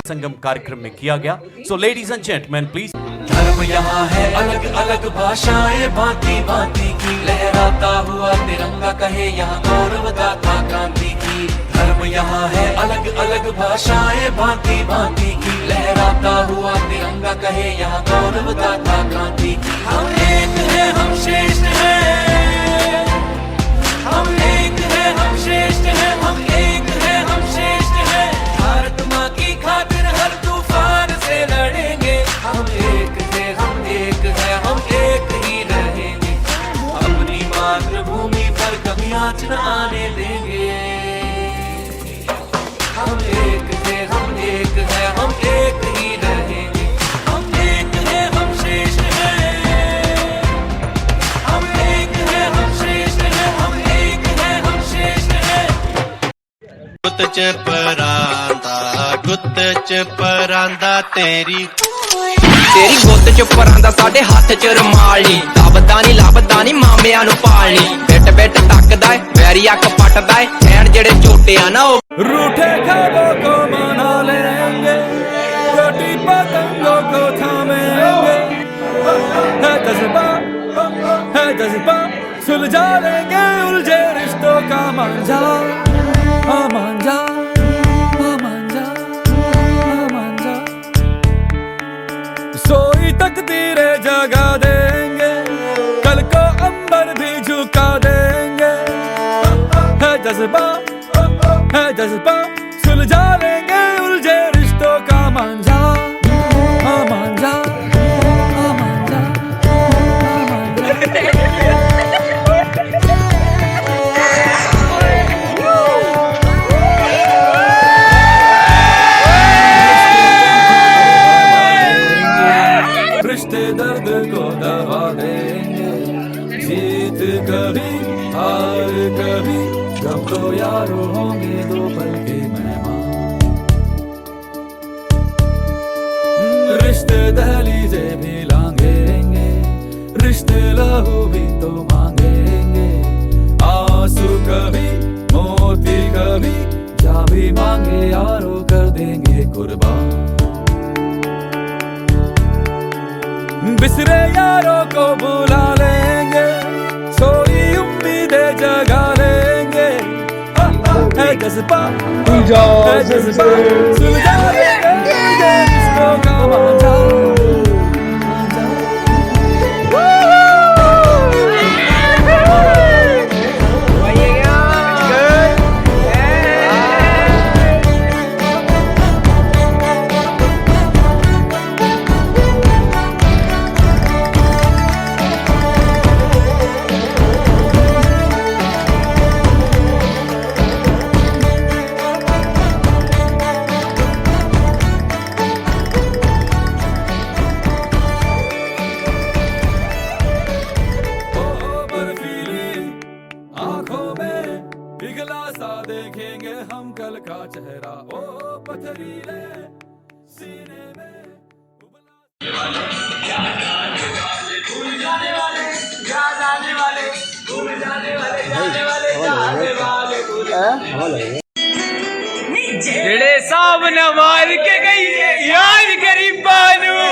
संगम कार्यक्रम में किया गया। So ladies and gentleman please. धर्म यहाँ है अलग अलग भाषाएं भांति भांति की, लहराता हुआ तिरंगा कहे यहाँ गौरव गाथा क्रांति की। धर्म यहाँ है अलग अलग भाषाएं भांति भांति की, लहराता हुआ तिरंगा कहे यहाँ गौरव गाथा क्रांति की। हम एक है हम श्रेष्ठ हैं, हम एक है हम श्रेष्ठ हैं, हम एक है हम श्रेष्ठ हैं। भारत माँ की खातिर हर तूफान से लड़ेंगे। हम एक है हम एक है हम एक ही रहेंगे। अपनी मातृभूमि पर कभी आँच न आने देंगे। हम एक है हम एक है हम एक ही रहेंगे। हम एक है हम श्रेष्ठ हैं, हम एक है हम श्रेष्ठ हैं, हम एक है हम श्रेष्ठ हैं। गुत्त च परांदा तेरी गुੱਤ ਚ ਪਰਾਂਦਾ ਸਾਡੇ ਹੱਥ ਚ ਰੁਮਾਲੀ, ਲੱਭਦਾ ਨੀ ਮਾਮਿਆਂ ਨੂੰ ਪਾਲਣੀ। ਬਿੱਟ ਬਿੱਟ ਤੱਕਦਾ ਏ ਵੈਰੀ ਅੱਖ ਪੱਟਦਾ ਏ, ਐਣ ਜਿਹੜੇ ਝੋਟੇ ਆ ਨਾ ਉਹ रूठे ख्वाबों को मना लेंगे, छोटी पतंगों को थामेंगे। है जज्बा सुलझा लेंगे उलझे रिश्तों का मांझा। मांझा मांझा मांझा, सोई तकदीरें जगा देंगे, कल को अंबर भी झुका देंगे। है जज्बा सुलझा लेंगे उलझे रिश्तों का मांझा। मांझा मांझा रिश्ते दर्द को दबा देंगे, जीत कभी हार कभी, जब तो यारो होंगे दो पल के मेहमान। रिश्ते दहलीजे भी लांघेंगे, रिश्ते लहू भी तो मांगेंगे। आंसू कभी मोती कभी, जा भी मांगे यारो कर देंगे कुर्बान। बिसरे यारों को बुला लेंगे, सोई उम्मीदें जगा लेंगे। है जज्बा सुलझा लेंगे रिश्तों का मांझा। पिघला सा देखेंगे हम कल का चेहरा, ओ पथरीले सीने में ਜਿਹੜੇ ਸਾਬ ਨਾ ਮਾਰ ਕੇ ਗਈ ਯਾਰ ਗਰੀਬਾਂ ਨੂੰ,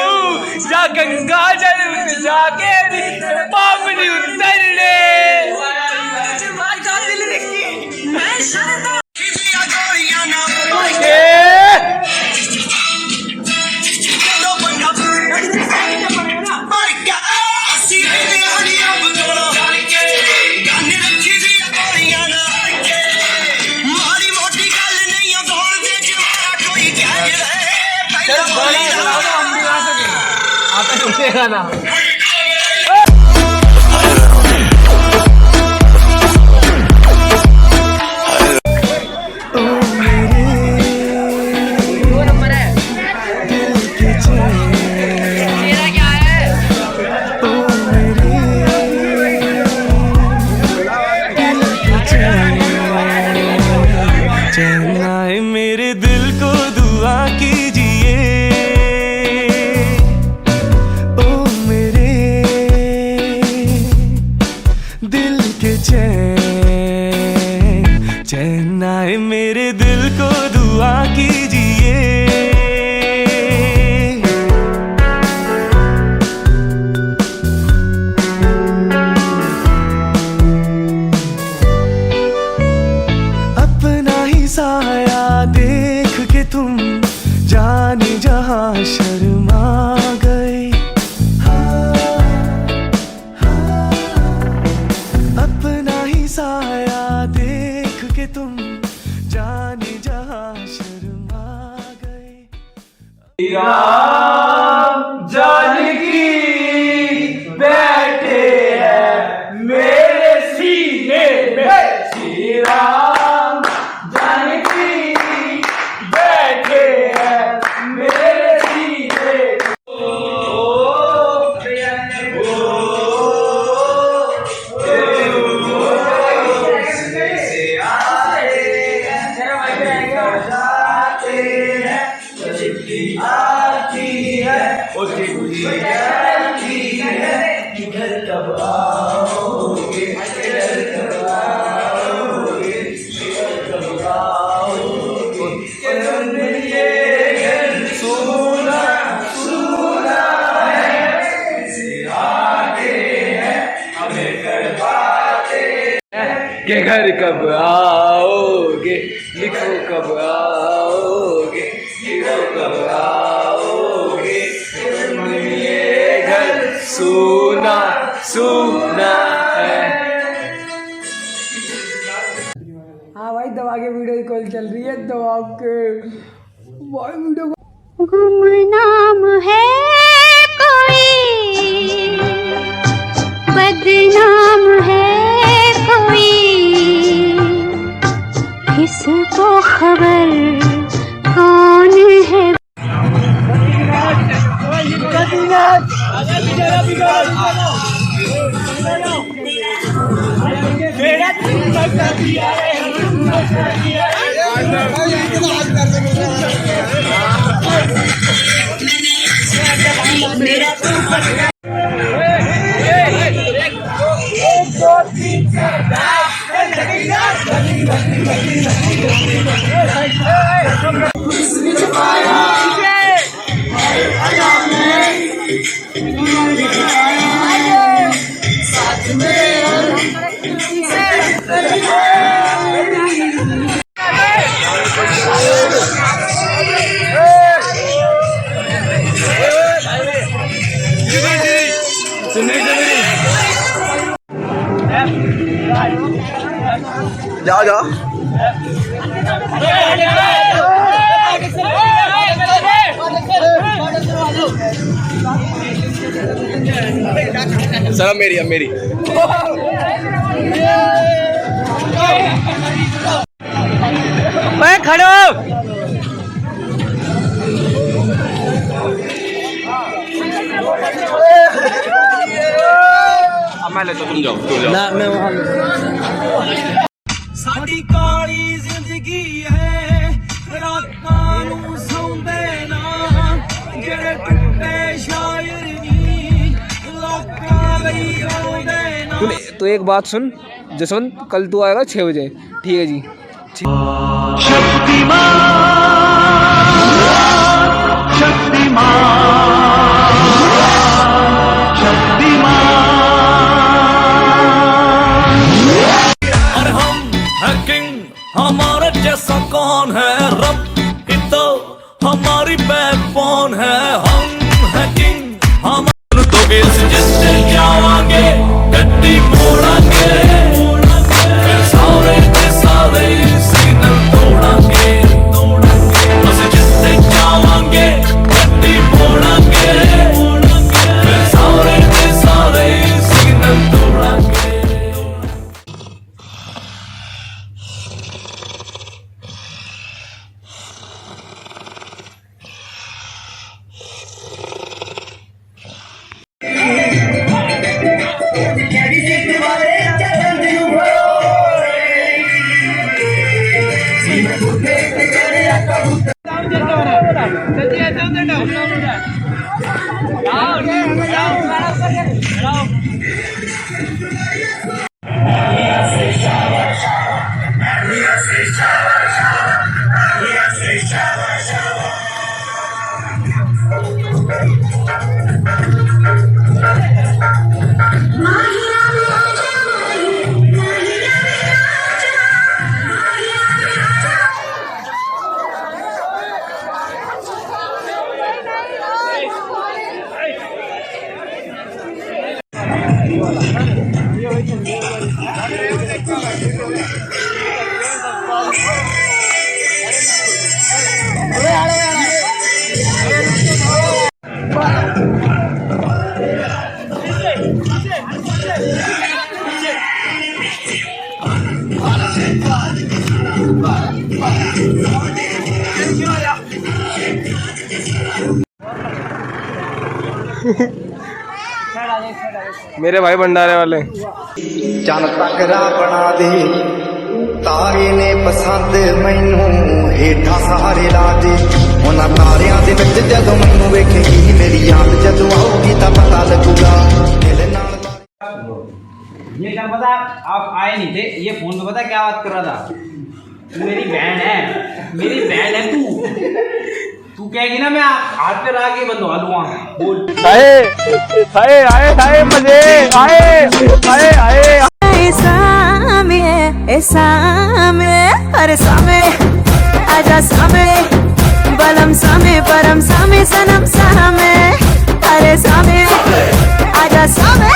ਜਾ ਗੰਗਾ ਜਲ ਵਿੱਚ ਜਾ ਕੇ ਵੀ ਪਾਪ ਨਹੀਂ ਉਤਰਨੇ। आता सुनेगा ना। मेरे दिल को दुआ कीजिए, ओ मेरे दिल के चैन, चैन आए मेरे दिल को दुआ कीजिए। तुम जाने जहां शर्मा गए। अपना ही साया देख के तुम जाने जहां शर्मा गए। जानकी बैठे हैं मेरे सीने में, श्री राम जानकी बैठे हैं मेरे सीने में। के घर कब आओगे, लिखो कब आओगे, लिखो कब आओगे, ये घर सुना सुना है। हाँ भाई दवा के वीडियो कॉल चल रही है, दवा के भाई वीडियो। गुमनाम है कोई, बदनाम है कोई, किसको खबर कौन है। जा जा सर मेरी अब मेरी मैं खड़ो। मैं ले तो तुम जाओ ना मैं वहां साडी काली जिंदगी है रातां नूं सौंदे ना जेड़े टुटे शायर नी लोकां लई रोंदे ना। तो एक बात सुन जसवंत, कल तू आएगा 6 बजे, ठीक है जी। और हम है किंग, हमारा जैसा कौन है, रब ही तो हमारी बैकबोन है। हम है किंग, हम तो इस जिससे जावांगे गड्डी मोड़ांगे, फिर सारे के सारे सिग्नल तोड़ांगे, बस जिससे जावांगे गड्डी मोड़ांगे, फिर सारे के सारे सिग्नल तोड़ांगे। मेरे भाई भंडारे वाले ਚੰਨ ਤੱਕਰਾ ਬਣਾ ਦੇ ਤਾਰੇ ਨੇ ਪਸੰਦ ਮੈਨੂੰ ਹੇਠਾਂ ਸਾਰੇ ਲਾ ਦੇ ਉਹਨਾਂ ਤਾਰਿਆਂ ਦੇ ਵਿੱਚ ਜਦੋਂ ਮੈਨੂੰ ਵੇਖੇਗੀ ਮੇਰੀ ਯਾਦ ਜਦੋਂ ਆਊਗੀ ਤਾਂ ਪਤਾ ਲੱਗੂਗਾ ਦਿਲ ਨਾਲ ये क्या पता आप आए नहीं थे ये फोन पे पता क्या बात कर रहा था तू मेरी बहन है तू कहेगी ना मैं हाथ पे रह के बंधवा दूंगा बोल आए मजे आए सामे अरे सामे आजा सामे बलम सामे परम सामे सनम सामे अरे सामे आजा सामे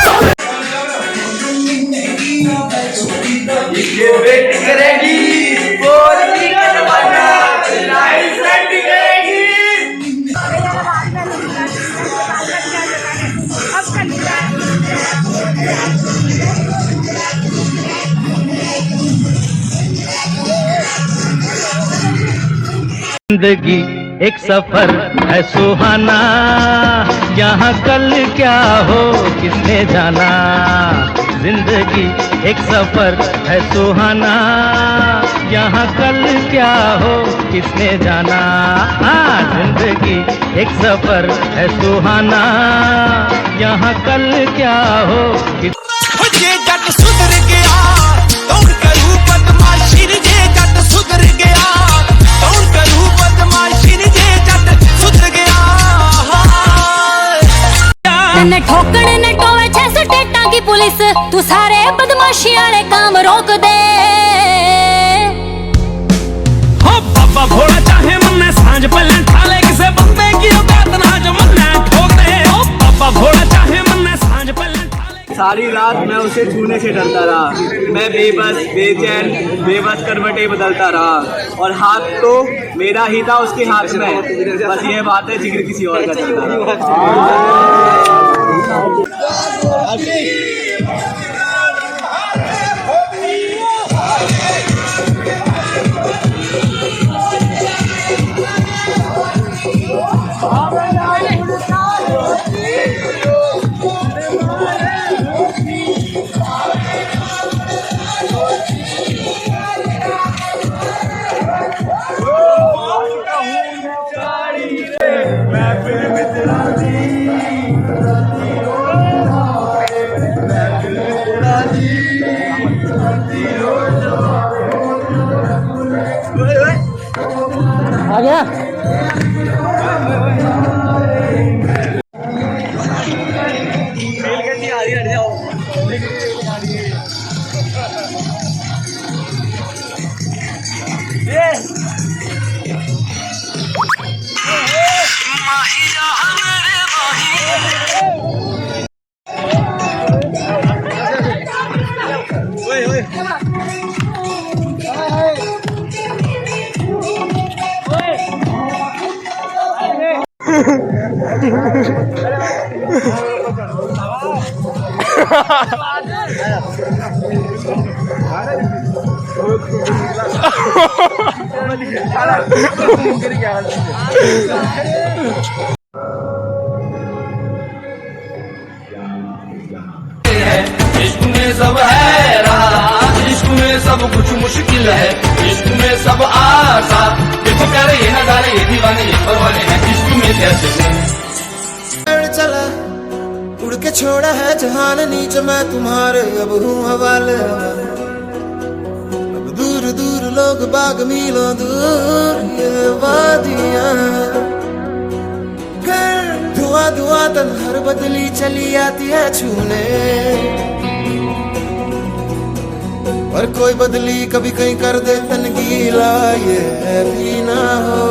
जिंदगी एक सफर है सुहाना यहाँ कल क्या हो किसने जाना जिंदगी एक सफर है सुहाना यहाँ कल क्या हो किसने जाना हाँ जिंदगी एक सफर है सुहाना यहाँ कल क्या हो ये जट सुधर गया कौन करूं बदमाशी जे जट सुधर गया कौन करूं बदमाशी जे जट सुधर गया न ठोकण न टोवे 600 टेटा की पुलिस तू सारे बदमाशी वाले काम रोक दे हो बाबा भोला चाहे मन्ने सांझ पहले ठाले किसे बंदे की औकात ना जो मन्ने ठोक दे हो बाबा भोला चाहे मन्ने सांझ पहले सारी रात मैं उसे छूने से डरता रहा मैं बेबस बेचैन बेबस करवटें बदलता रहा और हाथ तो मेरा ही था उसके हाथ में बस ये बात है जिक्र किसी और का चलता रहा आ गया इश्क में सब है राज इश्क में सब कुछ मुश्किल है इश्क में सब आसा देखो प्यारे ये नजारे ये दीवाने ये परवाने हैं इश्क में कैसे चला उड़ के छोड़ा है जहान नीच मैं तुम्हारे अब हूँ हवाले अब दूर दूर लोग बाग मीलों दूर ये वादियां फिर धुआं धुआं तन हर बदली चली आती है छूने और कोई बदली कभी कहीं कर दे तन गीला ये भी ना हो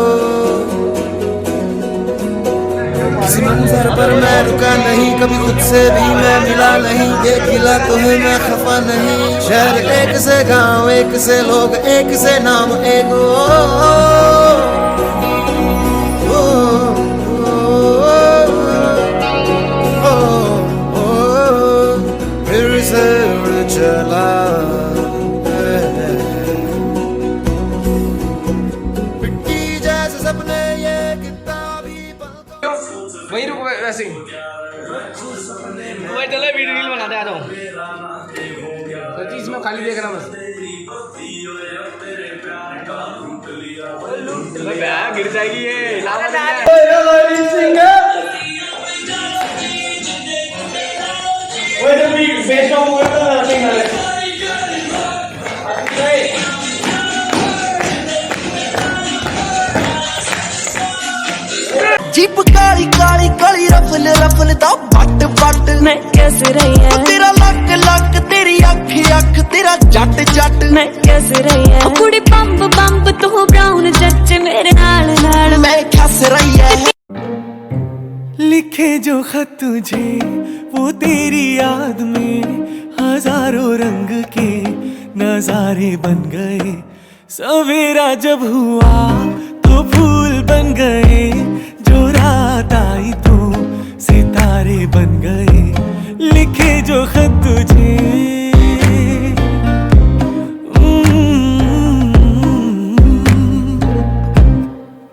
किसी मंजर पर मैं रुका नहीं कभी खुद से भी मैं मिला नहीं ये खिला तो है मैं खफा नहीं शहर एक से गांव एक से लोग एक से नाम एक फिर से उड़ चला वही रुको वैसे ही भाई चलो वीडियो रील बनाते आ जाओ। इसमें खाली देखना बस। गिर जाएगी ये। जीप काली काली काली रफल रफल दा बट बट मैं कैसे रही है तेरा लक लक तेरी अख अख तेरा जट जट मैं कैसे रही है कुड़ी बम्ब बम्ब तू ब्राउन जच मेरे नाल नाल मैं खस रही है। लिखे जो खत तुझे वो तेरी याद में हजारों रंग के नजारे बन गए। सवेरा जब हुआ तो फूल बन गए, जो रात आई तो सितारे बन गए। लिखे जो खत तुझे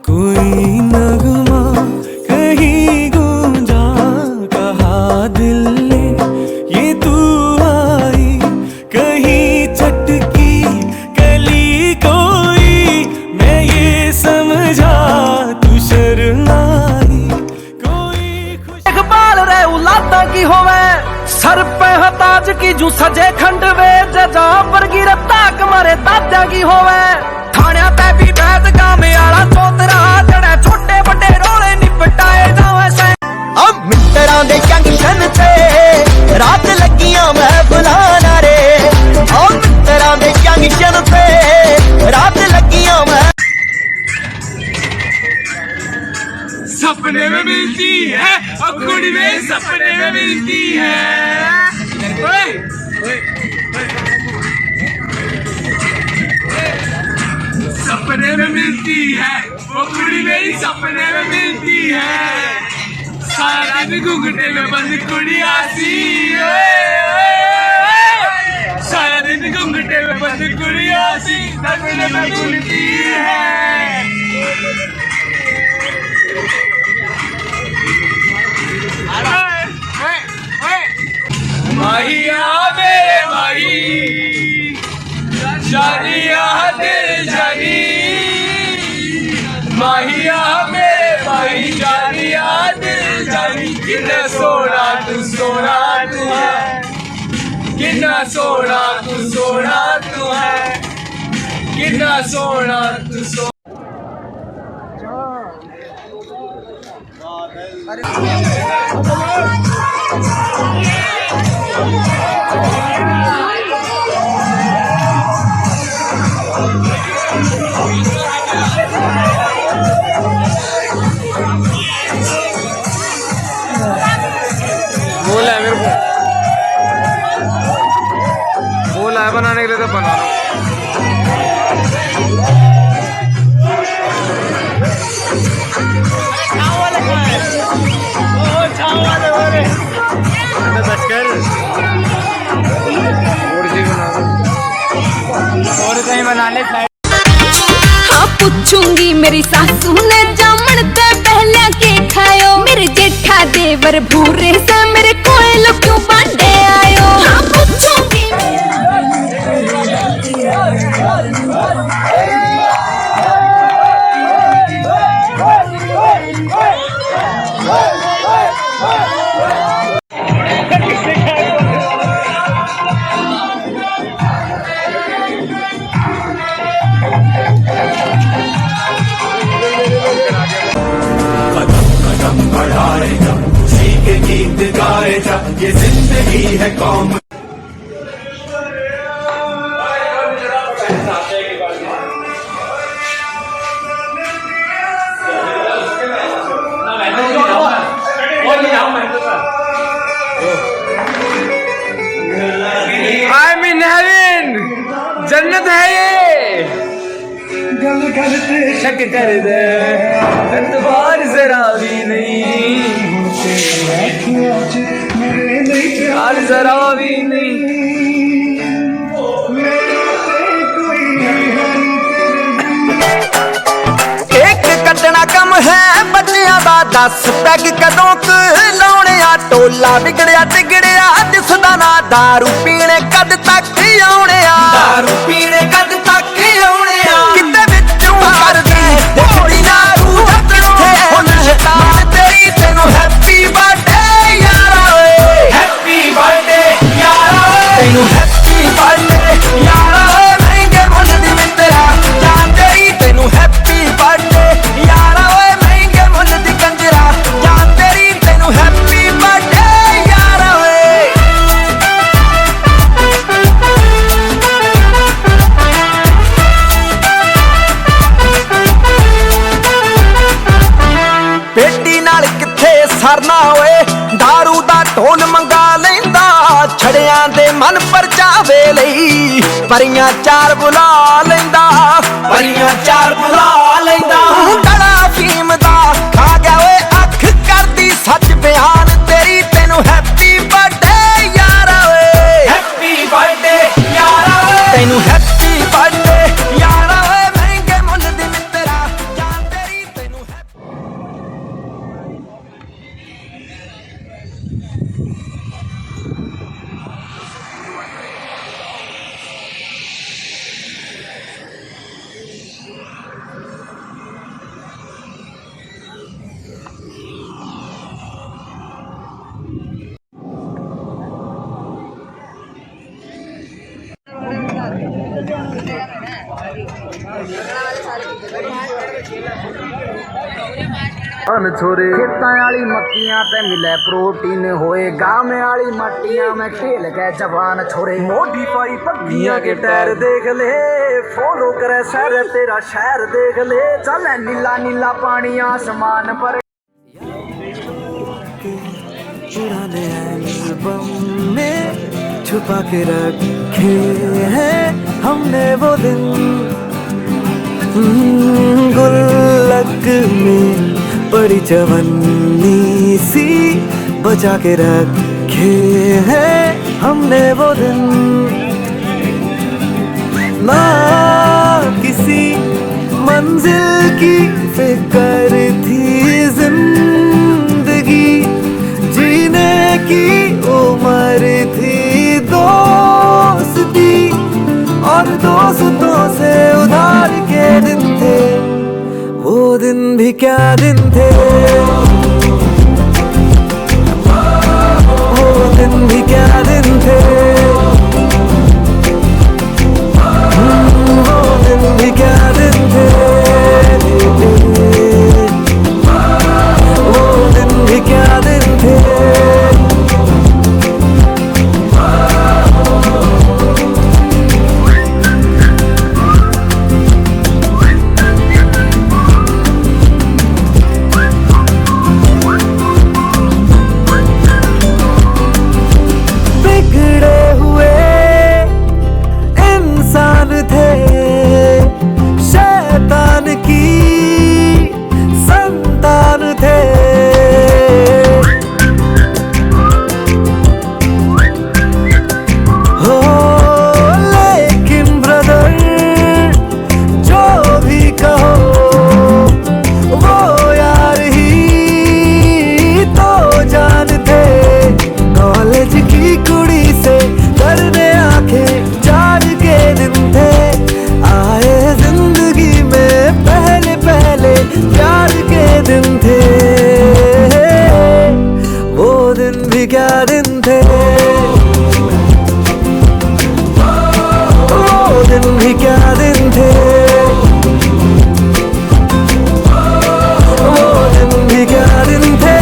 कोई नगमा कहीं गूंजा, कहा दिल ने ये तू आई, कहीं चटकी कली कोई, मैं ये समझा तू शर्माई। कोई खुश इकबाल रे उलादा की होवे, सर पे हताज की जू सजे खंडवे, जजा पर गिरता कमरे दादा की होवे। थाण्या ते भी बैद गामे आला चौतरा, जड़े छोटे बड़े रोले निपटाए जावे से। अब मित्रा दे जंक्शन थे रात लगियां मैं बुलाना रे, अब मित्रा दे जंक्शन थे रात लगियां मैं। सपने में मिलती है और कुड़ी में सपने में मिलती है। सपने में मिलती है वो कुड़ी मेरी सपने में मिलती है। सारा दिन घूंघटे में बंद कुड़ी आसी, सारा दिन घूंघटे में बंद कुड़ी आसी, सपने में मिलती है। माहिया मेरे माही, जानिया तेरे जानी, माहिया मेरे माही, जानिया तेरे जानी। कितना सोना तू है, कितना सोना तू है, कितना सोना तू बोला है मेरे को, बोला है बनाने के लिए तो बना रहा और कहीं बना ले। हाँ पूछूंगी मेरी सासू ने जामन ते पहले के खायो, मेरे जेठा देवर भूरे से मेरे कोयल क्यों बांधे आयो। हाँ पूछूंगी गीत गाए जा, ये जिंदगी है कौम। आई मीन हेवन, जन्नत है ये। गल करते शक कर दे एतबार जरा भी नहीं, मेरे नहीं यार जरा भी नहीं। केक कटना कम है बच्चियां दा, 10 पैग कदों लाने टोला बिगड़िया टिगड़िया दिसदा ना दारू पीने कद तक आउणे आ दारू पीने कद तक आउणे आ किते विचों करदी दिखदी ना रूह किथे हुन शैतान तेरी तेनू हैप्पी बर्थडे यारा ओए हैप्पी बर्थडे यारा ओए तेनू हैप्पी बर्थडे यारा ओए महंगे मुल्ल दी मित्तरा जान तेरी तेनू हैप्पी बर्थडे यारा ओए महंगे मुल्ल दी कंजरा जान तेरी तेनू हैप्पी बर्थडे यारा ओए पेटी नाल किथे सरना ओए दारू दा ढोल मंगा लैंदा छड़ियां दे मन परचावे लई परियां चार बुला लैंदा परियां चार बुला लैंदा गला फीम दा खा गया ओए अख करदी सच बयान तेरी तेनू हैप्पी बर्थडे यारा ओए हैप्पी बर्थडे यारा ओए तेनू हैप्पी बर्थडे यारा ओए महंगे मुल्ल दी मित्तरा जान तेरी तेनू छोरे खेतां वाली मक्कियां ते मिले प्रोटीन होए गाँव वाली मट्टियां में खेल के जवान छोरे मॉडिफाई पग्गियां के टायर देख ले फॉलो करे शहर तेरा शहर देख ले चल नीला नीला पानी आसमान पर पुराने एल्बम में छुपा के रखे हैं हमने वो दिन गुल्लक में बड़ी जवानी सी बचा के रखे हैं हमने वो दिन ना किसी मंजिल की फिक्र थी जिंदगी जीने की उम्र थी दोस्ती और दोस्तों से उधार के दिन थे वो दिन भी क्या दिन थे वो दिन भी क्या दिन थे वो दिन भी क्या दिन थे वो दिन भी क्या दिन थे क्या दिन थे वो दिन भी क्या दिन थे वो दिन भी क्या दिन थे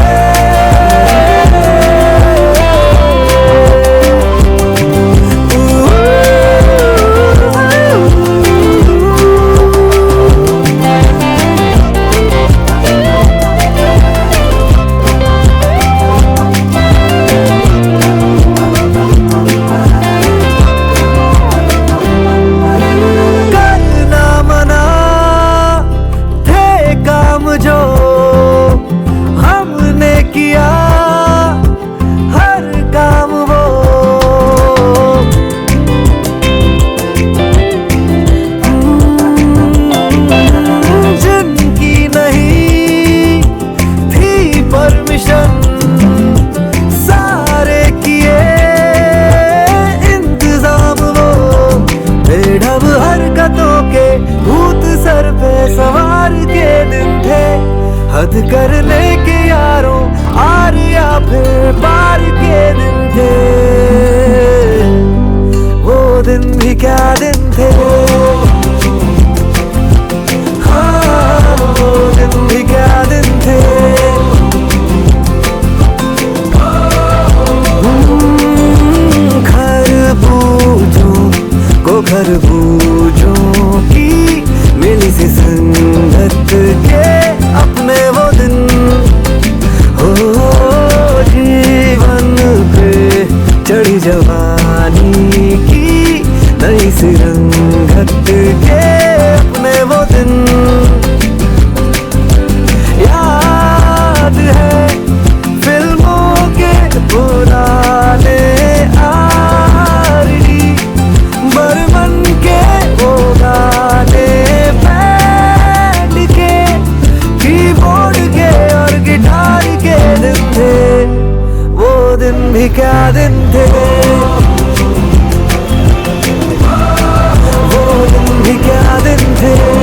हद करने के यारों आर या फिर पार के दिन थे, वो दिन भी क्या दिन थे। हाँ वो दिन भी क्या दिन थे। खरबूजों को खरबूजों की मिली सी संगत के अपने वो दिन हो, जीवन पे चढ़ी जवानी की नई सी रंगत के अपने वो दिन। याद है फिल्मों के पुराने आरडी बर्मन के वो गाने, बैंड के कीबोर्ड के और गिटार के दिन थे, वो दिन भी क्या दिन थे। वो दिन भी क्या दिन थे।